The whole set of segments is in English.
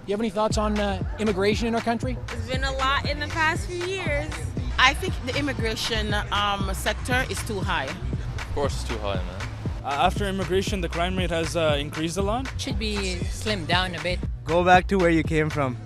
You have any thoughts on immigration in our country? There's been a lot in the past few years. I think the immigration sector is too high. Of course it's too high, man. After immigration, the crime rate has increased a lot. Should be slimmed down a bit. Go back to where you came from.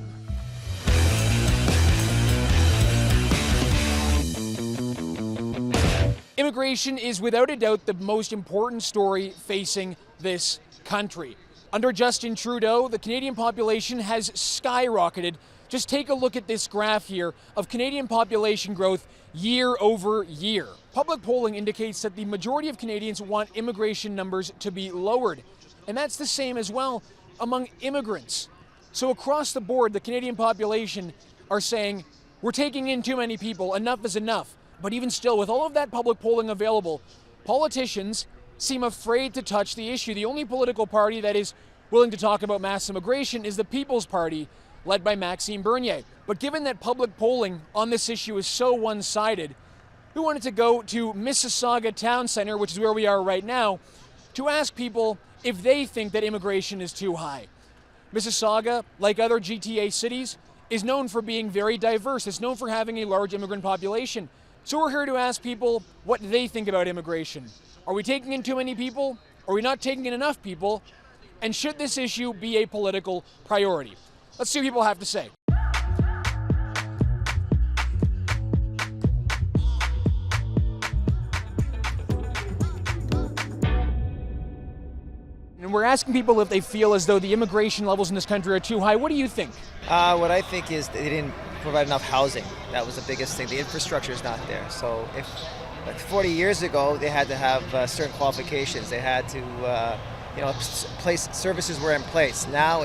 Immigration is without a doubt the most important story facing this country. Under Justin Trudeau, the Canadian population has skyrocketed. Just take a look at this graph here of Canadian population growth year over year. Public polling indicates that the majority of Canadians want immigration numbers to be lowered. And that's the same as well among immigrants. So across the board, the Canadian population are saying, we're taking in too many people, enough is enough. But even still, with all of that public polling available, politicians seem afraid to touch the issue. The only political party that is willing to talk about mass immigration is the People's Party, led by Maxime Bernier. But given that public polling on this issue is so one-sided, we wanted to go to Mississauga Town Centre, which is where we are right now, to ask people if they think that immigration is too high. Mississauga, like other GTA cities, is known for being very diverse. It's known for having a large immigrant population. So we're here to ask people what they think about immigration. Are we taking in too many people? Are we not taking in enough people? And should this issue be a political priority? Let's see what people have to say. And we're asking people if they feel as though the immigration levels in this country are too high. What do you think? What I think is they didn't provide enough housing. That was the biggest thing. The infrastructure is not there. So if like 40 years ago, they had to have certain qualifications. They had to, place services were in place. Now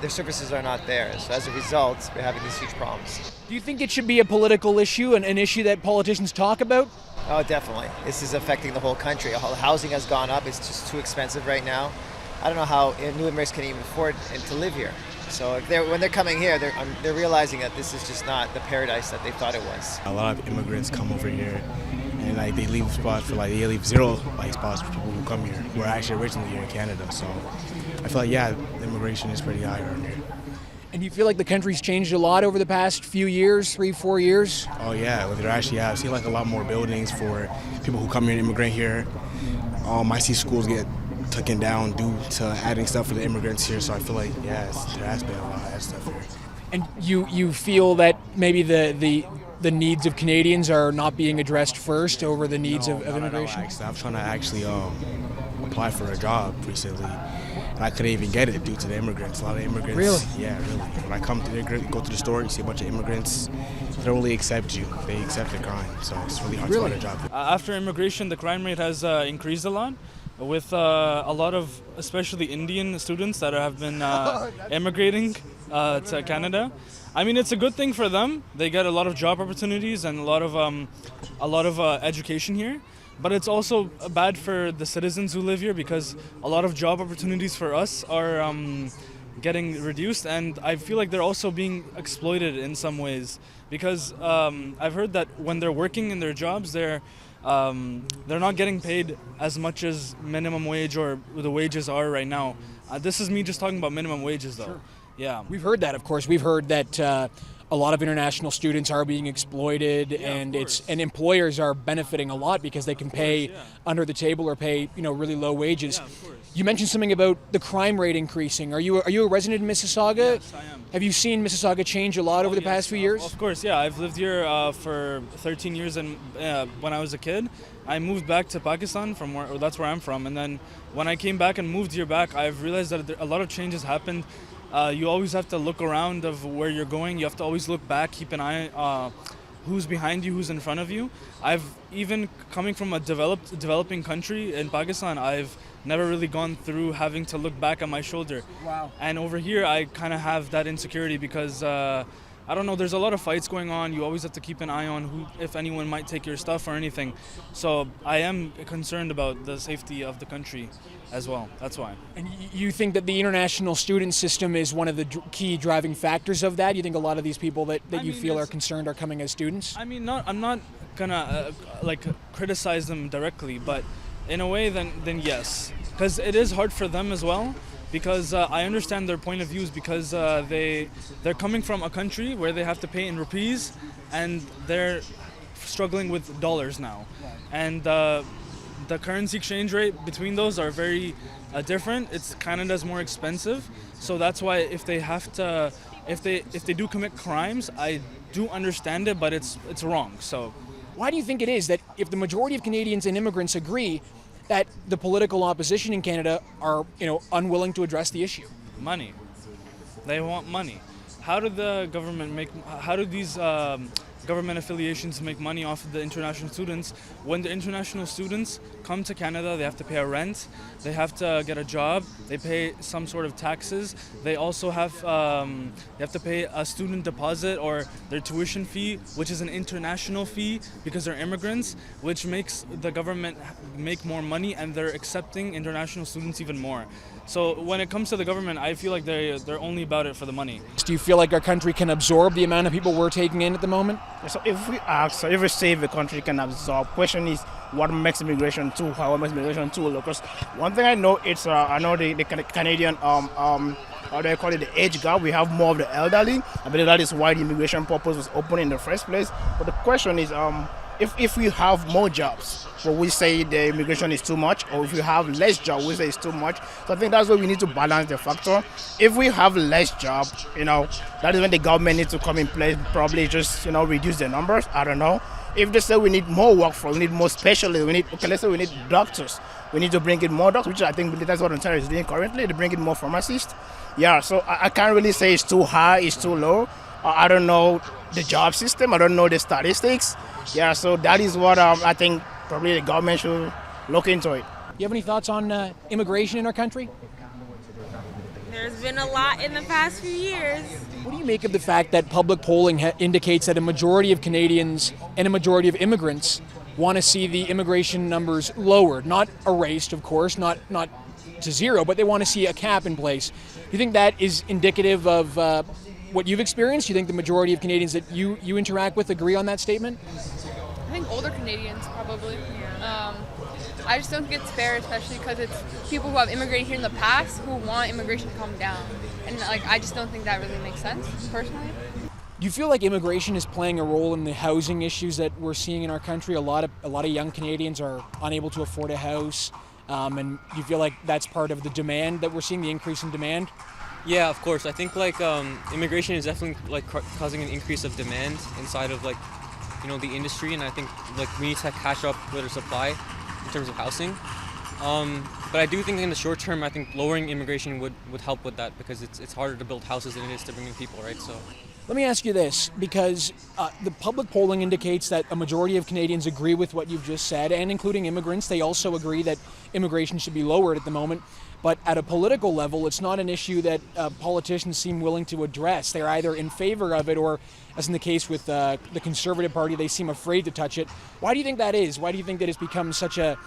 their services are not there. So as a result, we're having these huge problems. Do you think it should be a political issue, an issue that politicians talk about? Oh, definitely. This is affecting the whole country. Housing has gone up. It's just too expensive right now. I don't know how new immigrants can even afford to live here. So when they're coming here, they're realizing that this is just not the paradise that they thought it was. A lot of immigrants come over here, and they leave spots for they leave zero spots for people who come here who are actually originally here in Canada. So I feel the immigration is pretty high around here. And you feel like the country's changed a lot over the past few years, 3-4 years? Oh yeah, there actually I've seen a lot more buildings for people who come here and immigrate here. I see schools get taken down due to adding stuff for the immigrants here, so I feel there has been a lot of stuff here. And you feel that maybe the needs of Canadians are not being addressed first over the needs of immigration? I'm trying to actually apply for a job recently, and I couldn't even get it due to the immigrants. A lot of immigrants. Really? Yeah, really. When I go to the store, you see a bunch of immigrants. They don't really accept you. They accept the crime, so it's really hard to find a job. After immigration, the crime rate has increased a lot, with a lot of especially Indian students that have been immigrating to Canada. I mean, it's a good thing for them. They get a lot of job opportunities and a lot of education here. But it's also bad for the citizens who live here because a lot of job opportunities for us are getting reduced, and I feel like they're also being exploited in some ways because I've heard that when they're working in their jobs, they're not getting paid as much as minimum wage or the wages are right now. This is me just talking about minimum wages, though. Sure. Yeah, we've heard that. Of course, we've heard that a lot of international students are being exploited, and employers are benefiting a lot because they can pay under the table or pay really low wages. Yeah, of course. You mentioned something about the crime rate increasing. Are you a resident in Mississauga? Yes, I am. Have you seen Mississauga change a lot over the past few years? Of course, yeah. I've lived here for 13 years, and when I was a kid, I moved back to Pakistan that's where I'm from. And then when I came back and moved here back, I've realized that a lot of changes happened. You always have to look around of where you're going. You have to always look back, keep an eye who's behind you, who's in front of you. Even coming from a developing country in Pakistan, I've never really gone through having to look back at my shoulder. Wow. And over here, I kind of have that insecurity because I don't know, there's a lot of fights going on. You always have to keep an eye on if anyone might take your stuff or anything. So I am concerned about the safety of the country as well. That's why. And you think that the international student system is one of the key driving factors of that? You think a lot of these people that you feel are concerned are coming as students? I mean, I'm not gonna criticize them directly, but in a way, then yes, because it is hard for them as well. because I understand their point of views because they're coming from a country where they have to pay in rupees and they're struggling with dollars now, and the currency exchange rate between those are very different. It's Canada's more expensive, so that's why if they do commit crimes, I do understand it, but it's wrong. So Why do you think it is that if the majority of Canadians and immigrants agree that the political opposition in Canada are, unwilling to address the issue? money, they want money. How do the government make? How do these government affiliations make money off of the international students? When the international students come to Canada, they have to pay a rent, they have to get a job, they pay some sort of taxes. They also have to pay a student deposit or their tuition fee, which is an international fee because they're immigrants, which makes the government make more money, and they're accepting international students even more. So when it comes to the government, I feel like they're only about it for the money. Do you feel like our country can absorb the amount of people we're taking in at the moment? So if we say if the country can absorb, question is what makes immigration too high, what makes immigration too low? Because one thing I know, I know the Canadian how do I call it, the age gap. We have more of the elderly. I believe that is why the immigration purpose was open in the first place. But the question is, if we have more jobs, well, we say the immigration is too much, or if we have less jobs, we say it's too much. So I think that's why we need to balance the factor. If we have less job, that is when the government needs to come in place, probably just, reduce the numbers. I don't know. If they say we need more workforce, we need more specialists, let's say we need doctors, we need to bring in more doctors, which I think that's what Ontario is doing currently. They bring in more pharmacists. Yeah, so I can't really say it's too high, it's too low. I don't know the job system, I don't know the statistics. Yeah, so that is what I think probably the government should look into it. You have any thoughts on immigration in our country? There's been a lot in the past few years. What do you make of the fact that public polling indicates that a majority of Canadians and a majority of immigrants want to see the immigration numbers lowered, not erased, of course, not to zero, but they want to see a cap in place? Do you think that is indicative of what you've experienced? Do you think the majority of Canadians that you interact with agree on that statement? I think older Canadians probably. I just don't think it's fair, especially because it's people who have immigrated here in the past who want immigration to come down, and I just don't think that really makes sense personally. Do you feel like immigration is playing a role in the housing issues that we're seeing in our country? A lot of young Canadians are unable to afford a house, and do you feel like that's part of the demand that we're seeing, the increase in demand? Yeah, of course. I think immigration is definitely causing an increase of demand inside of the industry, and I think we need to catch up with our supply in terms of housing. But I do think in the short term, I think lowering immigration would help with that, because it's harder to build houses than it is to bring in people, right? So. Let me ask you this, because the public polling indicates that a majority of Canadians agree with what you've just said, and including immigrants. They also agree that immigration should be lowered at the moment. But at a political level, it's not an issue that politicians seem willing to address. They're either in favor of it, or, as in the case with the Conservative Party, they seem afraid to touch it. Why do you think that is? Why do you think that it's become such a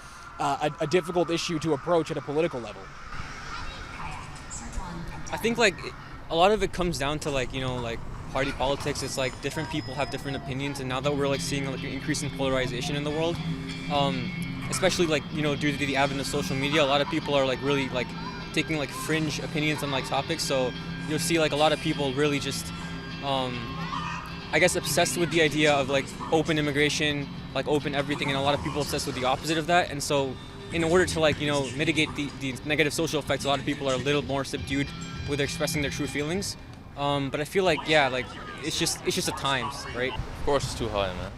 difficult issue to approach at a political level? I think a lot of it comes down to party politics. It's different people have different opinions, and now that we're seeing an increase in polarization in the world, especially due to the advent of social media, a lot of people are really taking fringe opinions on topics. So you'll see a lot of people really just I guess obsessed with the idea of open immigration, open everything, and a lot of people obsessed with the opposite of that. And so in order to mitigate the negative social effects, a lot of people are a little more subdued with expressing their true feelings. But I feel it's just at times, right? Of course it's too high, man.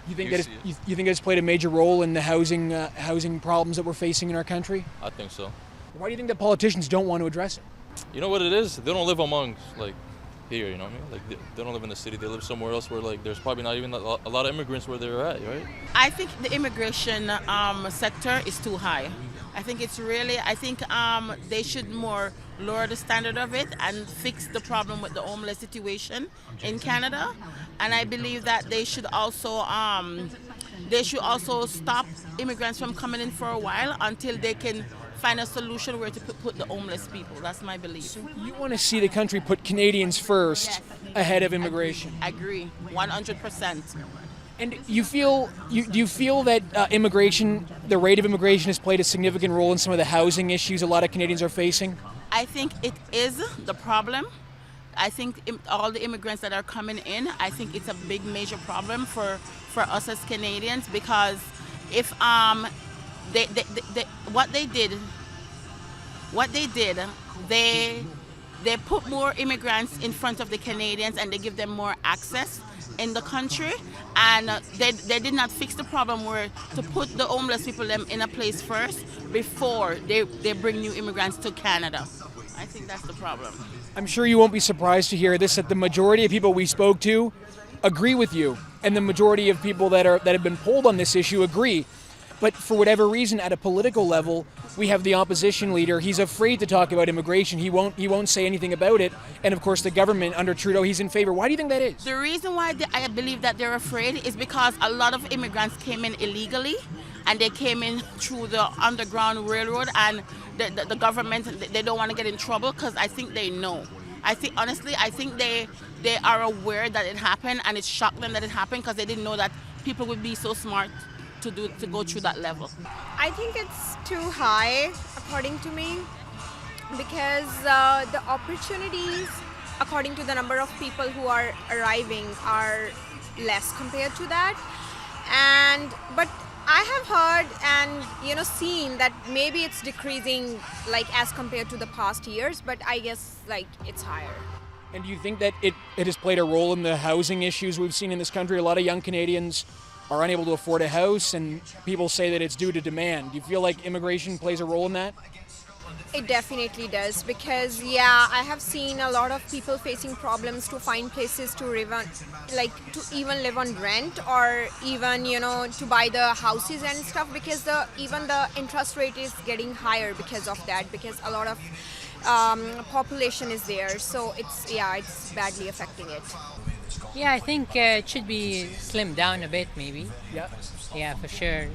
You think it's played a major role in the housing problems that we're facing in our country? I think so. Why do you think that politicians don't want to address it? You know what it is? They don't live among here, you know what I mean? They don't live in the city. They live somewhere else where there's probably not even a lot of immigrants where they're at, right? I think the immigration sector is too high. I think they should more lower the standard of it and fix the problem with the homeless situation in Canada. And I believe that they should also stop immigrants from coming in for a while until they can find a solution where to put the homeless people. That's my belief. So you want to see the country put Canadians first, yes, ahead of immigration? I agree, 100%. And do you feel that the rate of immigration has played a significant role in some of the housing issues a lot of Canadians are facing? I think it is the problem. I think all the immigrants that are coming in, I think it's a big major problem for us as Canadians, because if what they did, they put more immigrants in front of the Canadians and they give them more access in the country, and they did not fix the problem where to put the homeless people them in a place first before they bring new immigrants to Canada. I think that's the problem. I'm sure you won't be surprised to hear this, that the majority of people we spoke to agree with you, and the majority of people that have been polled on this issue agree. But for whatever reason, at a political level, we have the opposition leader. He's afraid to talk about immigration. He won't say anything about it. And of course, the government under Trudeau, he's in favor. Why do you think that is? The reason why I believe that they're afraid is because a lot of immigrants came in illegally, and they came in through the Underground Railroad, and the government, they don't want to get in trouble because I think they know. I think they are aware that it happened, and it shocked them that it happened because they didn't know that people would be so smart to go through that level. I think it's too high, according to me, because the opportunities, according to the number of people who are arriving, are less compared to that. But I have heard and seen that maybe it's decreasing, like as compared to the past years, but I guess like it's higher. And do you think that it has played a role in the housing issues we've seen in this country? A lot of young Canadians are unable to afford a house, and people say that it's due to demand. Do you feel like immigration plays a role in that? It definitely does, because I have seen a lot of people facing problems to find places to live on, like to even live on rent, or even to buy the houses and stuff, because even the interest rate is getting higher because of that, because a lot of population is there, so it's badly affecting it. Yeah, I think it should be slimmed down a bit, maybe. Yeah. Yeah, for sure.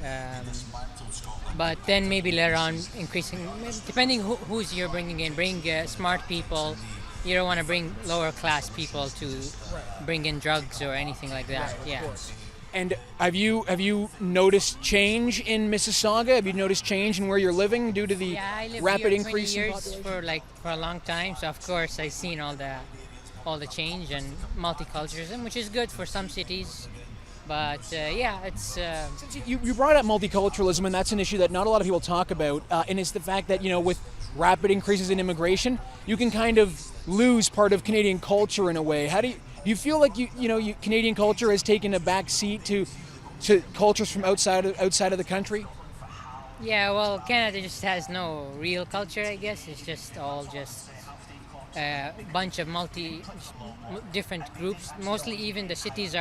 But then maybe later on increasing, depending who's you're bringing in. Bring smart people. You don't want to bring lower class people to bring in drugs or anything like that. Right, yeah. And have you noticed change in Mississauga? Have you noticed change in where you're living due to the I lived rapid here increase 20 in years population? for a long time, so of course I've seen all the change and multiculturalism, which is good for some cities. But it's. You brought up multiculturalism, and that's an issue that not a lot of people talk about, and it's the fact that with rapid increases in immigration, you can kind of lose part of Canadian culture in a way. How do you feel like Canadian culture has taken a back seat to cultures from outside of the country? Yeah, well, Canada just has no real culture, I guess. It's just all a bunch of different groups. Mostly, even the cities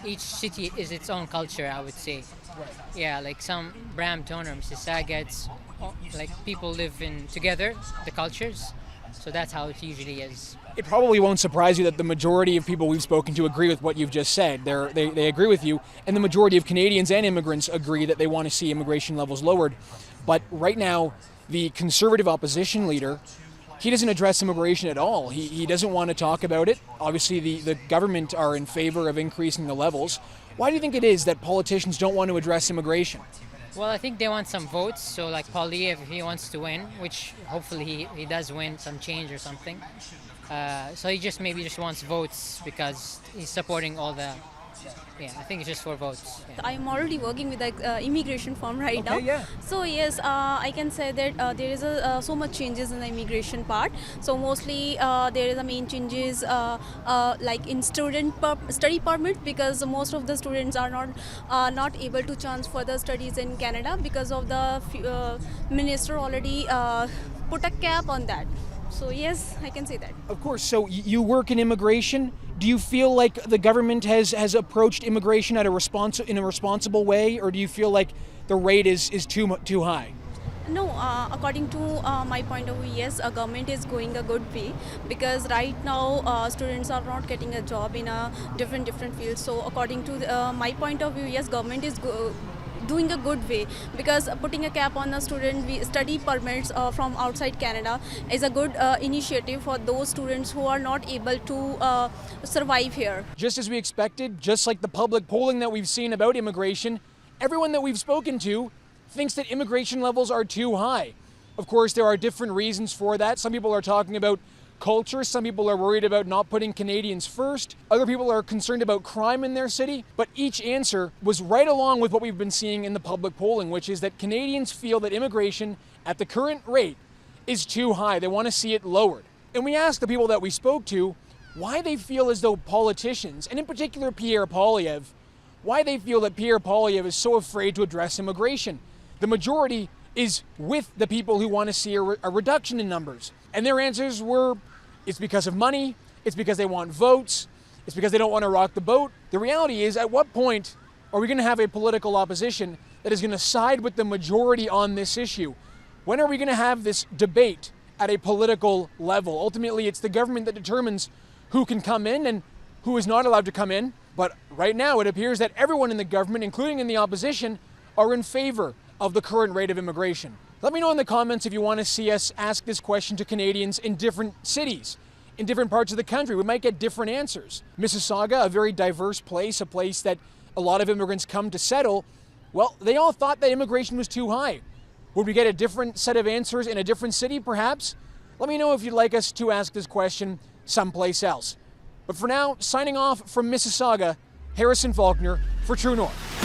each city is its own culture, I would say. Right. Yeah, like some Brampton or Mississauga, it's like people live together, the cultures. So that's how it usually is. It probably won't surprise you that the majority of people we've spoken to agree with what you've just said. They agree with you, and the majority of Canadians and immigrants agree that they want to see immigration levels lowered. But right now, the Conservative opposition leader, he doesn't address immigration at all. He doesn't want to talk about it. Obviously, the government are in favor of increasing the levels. Why do you think it is that politicians don't want to address immigration? Well, I think they want some votes. So like Pauliev, if he wants to win, which hopefully he does win, some change or something. So he maybe just wants votes because he's supporting all the... Yeah, I think it's just for votes. Yeah. I'm already working with the immigration firm right now. Yeah. So yes, I can say that there is so much changes in the immigration part. So mostly there is a main changes like in study permit, because most of the students are not able to chance further studies in Canada because of the minister already put a cap on that. So yes, I can say that. Of course. So you work in immigration. Do you feel like the government has approached immigration in a responsible way, or do you feel like the rate is too high? No, according to my point of view, yes, government is going a good way, because right now students are not getting a job in a different fields. So according to my point of view, yes, government is doing a good way, because putting a cap on the study permits from outside Canada is a good initiative for those students who are not able to survive here. Just as we expected, just like the public polling that we've seen about immigration, everyone that we've spoken to thinks that immigration levels are too high. Of course, there are different reasons for that. Some people are talking about culture. Some people are worried about not putting Canadians first. Other people are concerned about crime in their city. But each answer was right along with what we've been seeing in the public polling, which is that Canadians feel that immigration at the current rate is too high. They want to see it lowered. And we asked the people that we spoke to why they feel as though politicians, and in particular Pierre Poilievre, why they feel that Pierre Poilievre is so afraid to address immigration. The majority is with the people who want to see a reduction in numbers. And their answers were, it's because of money, it's because they want votes, it's because they don't want to rock the boat. The reality is, at what point are we going to have a political opposition that is going to side with the majority on this issue? When are we going to have this debate at a political level? Ultimately, it's the government that determines who can come in and who is not allowed to come in. But right now, it appears that everyone in the government, including in the opposition, are in favor of the current rate of immigration. Let me know in the comments if you want to see us ask this question to Canadians in different cities, in different parts of the country. We might get different answers. Mississauga, a very diverse place, a place that a lot of immigrants come to settle, well, they all thought that immigration was too high. Would we get a different set of answers in a different city, perhaps? Let me know if you'd like us to ask this question someplace else. But for now, signing off from Mississauga, Harrison Faulkner for True North.